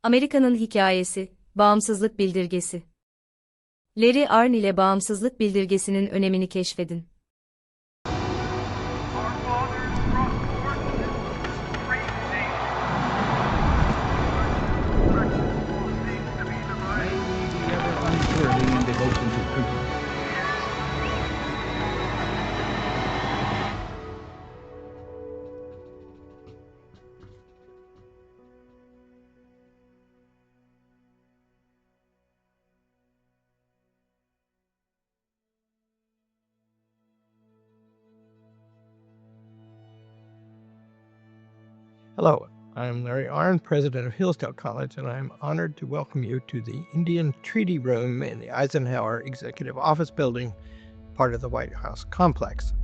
Amerika'nın Hikayesi, Bağımsızlık Bildirgesi. Arnn ile Bağımsızlık Bildirgesi'nin önemini keşfedin. Hello, I'm Arnn, president of Hillsdale College, and I'm honored to welcome you to the Indian Treaty Room in the Eisenhower Executive Office Building, part of the White House complex.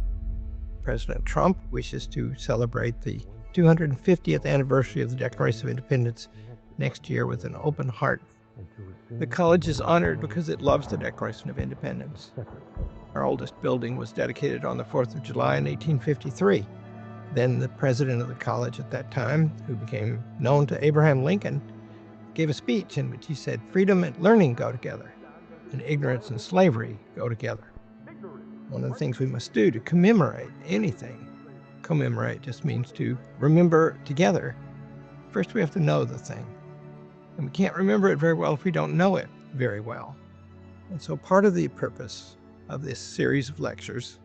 President Trump wishes to celebrate the 250th anniversary of the Declaration of Independence next year with an open heart. The college is honored because it loves the Declaration of Independence. Our oldest building was dedicated on the 4th of July in 1853. Then the president of the college at that time, who became known to Abraham Lincoln, gave a speech in which he said, "Freedom and learning go together, and ignorance and slavery go together." One of the things we must do to commemorate anything, commemorate just means to remember together. First, we have to know the thing. And we can't remember it very well if we don't know it very well. And so part of the purpose of this series of lectures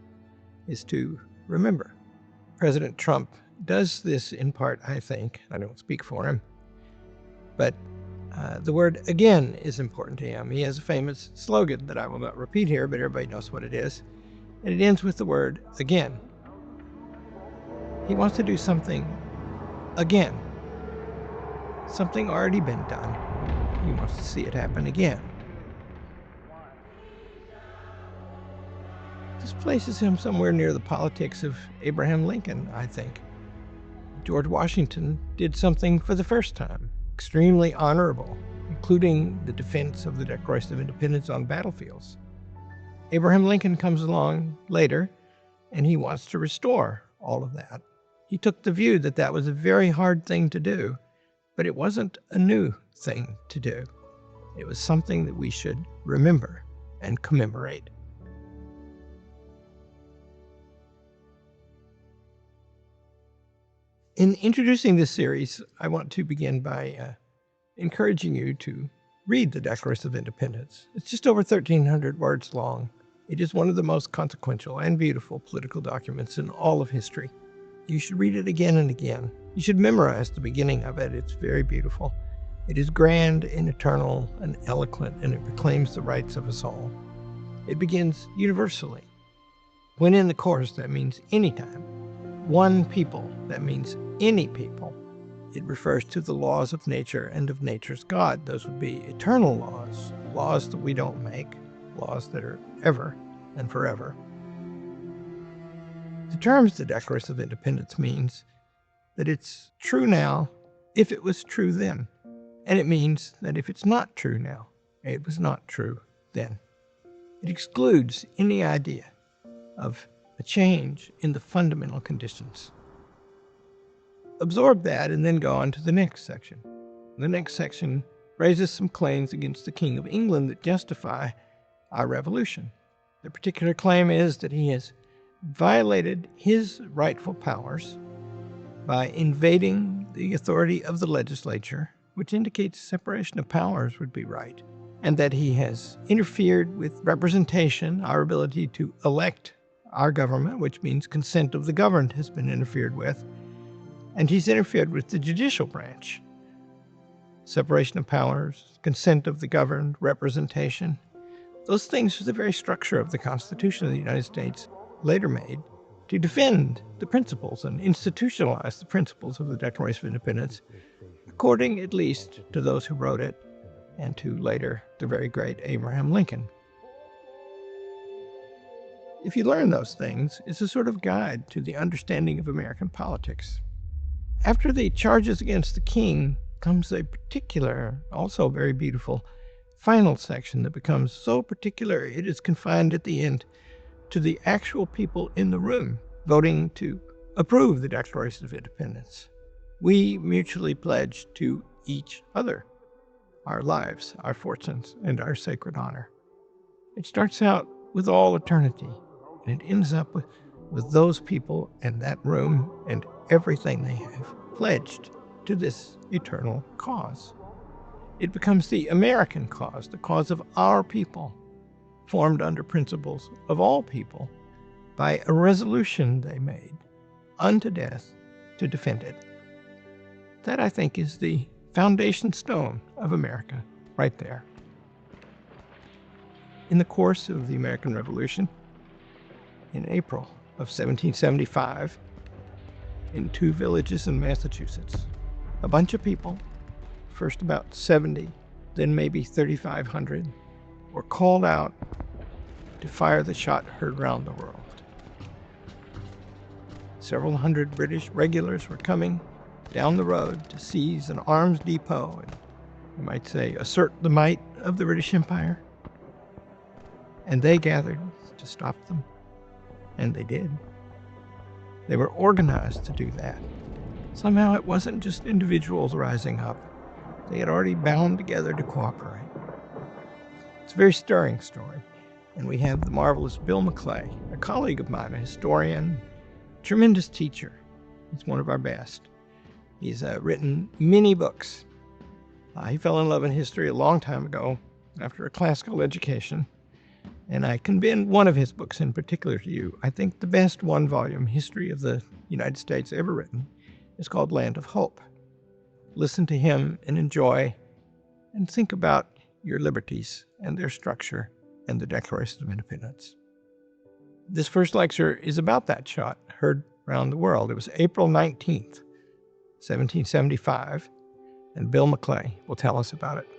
is to remember. President Trump does this in part, I think. I don't speak for him. But the word again is important to him. He has a famous slogan that I will not repeat here, but everybody knows what it is. And it ends with the word again. He wants to do something again. Something already been done. He wants to see it happen again. This places him somewhere near the politics of Abraham Lincoln, I think. George Washington did something for the first time, extremely honorable, including the defense of the Declaration of Independence on battlefields. Abraham Lincoln comes along later, and he wants to restore all of that. He took the view that that was a very hard thing to do, but it wasn't a new thing to do. It was something that we should remember and commemorate. In introducing this series, I want to begin by encouraging you to read the Declaration of Independence. It's just over 1,300 words long. It is one of the most consequential and beautiful political documents in all of history. You should read it again and again. You should memorize the beginning of it. It's very beautiful. It is grand and eternal and eloquent, and it proclaims the rights of us all. It begins universally. When in the course, that means anytime. One people, that means any people. It refers to the laws of nature and of nature's God. Those would be eternal laws, laws that we don't make, laws that are ever and forever. The terms the Declaration of Independence means that it's true now if it was true then. And it means that if it's not true now, it was not true then. It excludes any idea of a change in the fundamental conditions. Absorb that and then go on to the next section. The next section raises some claims against the King of England that justify our revolution. The particular claim is that he has violated his rightful powers by invading the authority of the legislature, which indicates separation of powers would be right, and that he has interfered with representation, our ability to elect our government, which means consent of the governed has been interfered with, and he's interfered with the judicial branch. Separation of powers, consent of the governed, representation. Those things are the very structure of the Constitution of the United States, later made to defend the principles and institutionalize the principles of the Declaration of Independence, according at least to those who wrote it, and to later the very great Abraham Lincoln. If you learn those things, it's a sort of guide to the understanding of American politics. After the charges against the king comes a particular, also very beautiful, final section that becomes so particular it is confined at the end to the actual people in the room voting to approve the Declaration of Independence. We mutually pledge to each other our lives, our fortunes, and our sacred honor. It starts out with all eternity, and it ends up with those people and that room and everything they have pledged to this eternal cause. It becomes the American cause, the cause of our people, formed under principles of all people by a resolution they made unto death to defend it. That, I think, is the foundation stone of America right there. In the course of the American Revolution, in April of 1775, in 2 villages in Massachusetts, a bunch of people, first about 70, then maybe 3,500, were called out to fire the shot heard round the world. Several hundred British regulars were coming down the road to seize an arms depot and, you might say, assert the might of the British Empire. And they gathered to stop them, and they did. They were organized to do that. Somehow it wasn't just individuals rising up. They had already bound together to cooperate. It's a very stirring story. And we have the marvelous Bill Maclay, a colleague of mine, a historian, tremendous teacher. He's one of our best. He's written many books. He fell in love in history a long time ago after a classical education. And I commend one of his books in particular to you. I think the best one-volume history of the United States ever written is called Land of Hope. Listen to him and enjoy and think about your liberties and their structure and the Declaration of Independence. This first lecture is about that shot heard around the world. It was April 19th, 1775, and Bill Maclay will tell us about it.